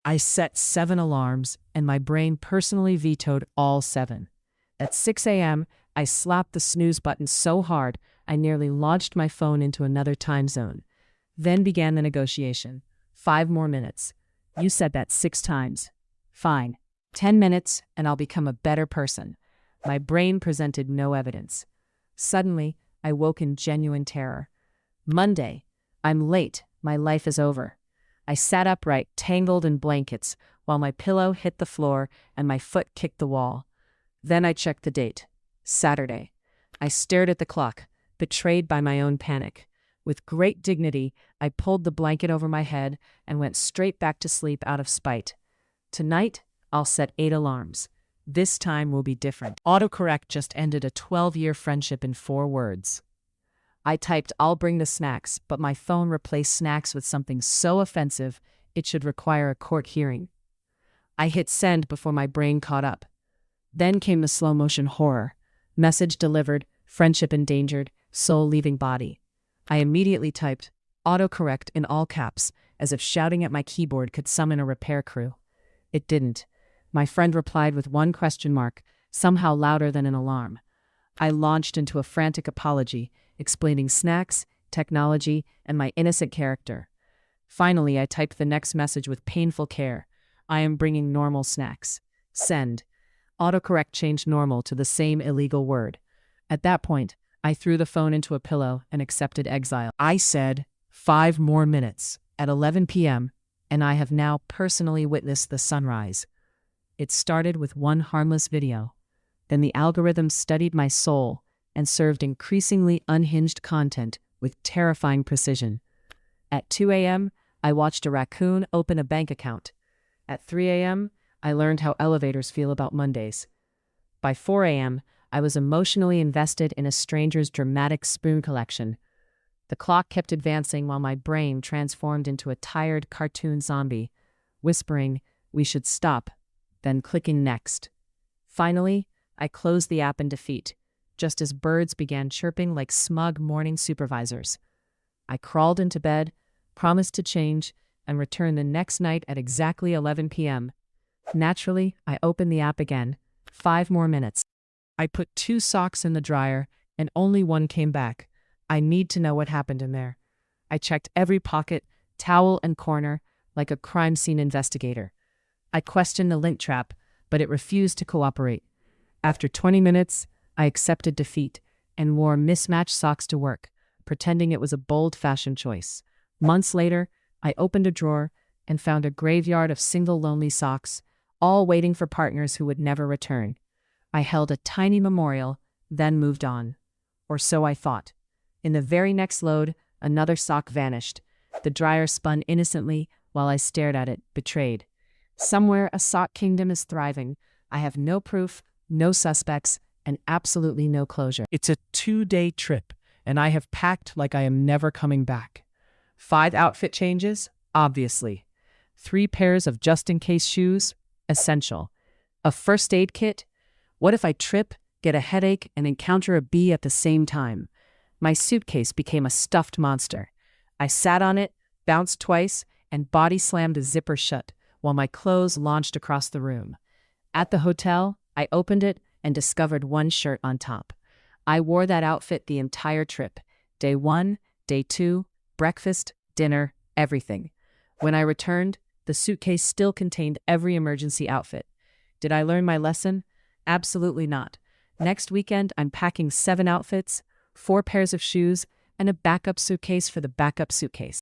I set 7 alarms, and my brain personally vetoed all 7. At 6 a.m., I slapped the snooze button so hard I nearly launched my phone into another time zone. Then began the negotiation. 5 more minutes. You said that 6 times. Fine. 10 minutes, and I'll become a better person. My brain presented no evidence. Suddenly, I woke in genuine terror. Monday. I'm late. My life is over. I sat upright, tangled in blankets, while my pillow hit the floor and my foot kicked the wall. Then I checked the date. Saturday. I stared at the clock, betrayed by my own panic. With great dignity, I pulled the blanket over my head and went straight back to sleep out of spite. Tonight, I'll set 8 alarms. This time will be different. Autocorrect just ended a 12-year friendship in 4 words. I typed, "I'll bring the snacks," but my phone replaced snacks with something so offensive it should require a court hearing. I hit send before my brain caught up. Then came the slow-motion horror. Message delivered, friendship endangered, soul leaving body. I immediately typed, "Autocorrect" in all caps, as if shouting at my keyboard could summon a repair crew. It didn't. My friend replied with 1 question mark, somehow louder than an alarm. I launched into a frantic apology, explaining snacks, technology, and my innocent character. Finally, I typed the next message with painful care. "I am bringing normal snacks." Send. Autocorrect changed normal to the same illegal word. At that point, I threw the phone into a pillow and accepted exile. I said, 5 more minutes, at 11 p.m., and I have now personally witnessed the sunrise. It started with 1 harmless video. Then the algorithm studied my soul and served increasingly unhinged content with terrifying precision. At 2 a.m., I watched a raccoon open a bank account. At 3 a.m., I learned how elevators feel about Mondays. By 4 a.m., I was emotionally invested in a stranger's dramatic spoon collection. The clock kept advancing while my brain transformed into a tired cartoon zombie, whispering, "We should stop," then clicking next. Finally, I closed the app in defeat, just as birds began chirping like smug morning supervisors. I crawled into bed, promised to change, and returned the next night at exactly 11 p.m. Naturally, I opened the app again. 5 more minutes. I put 2 socks in the dryer, and only 1 came back. I need to know what happened in there. I checked every pocket, towel, and corner like a crime scene investigator. I questioned the link trap, but it refused to cooperate. After 20 minutes, I accepted defeat and wore mismatched socks to work, pretending it was a bold fashion choice. Months later, I opened a drawer and found a graveyard of single lonely socks, all waiting for partners who would never return. I held a tiny memorial, then moved on. Or so I thought. In the very next load, another sock vanished. The dryer spun innocently while I stared at it, betrayed. Somewhere a sock kingdom is thriving. I have no proof, no suspects, and absolutely no closure. It's a 2-day trip, and I have packed like I am never coming back. 5 outfit changes? Obviously. 3 pairs of just-in-case shoes? Essential. A first aid kit? What if I trip, get a headache, and encounter a bee at the same time? My suitcase became a stuffed monster. I sat on it, bounced twice, and body slammed a zipper shut, while my clothes launched across the room. At the hotel, I opened it and discovered 1 shirt on top. I wore that outfit the entire trip. Day 1, day 2, breakfast, dinner, everything. When I returned, the suitcase still contained every emergency outfit. Did I learn my lesson? Absolutely not. Next weekend, I'm packing 7 outfits, 4 pairs of shoes, and a backup suitcase for the backup suitcase.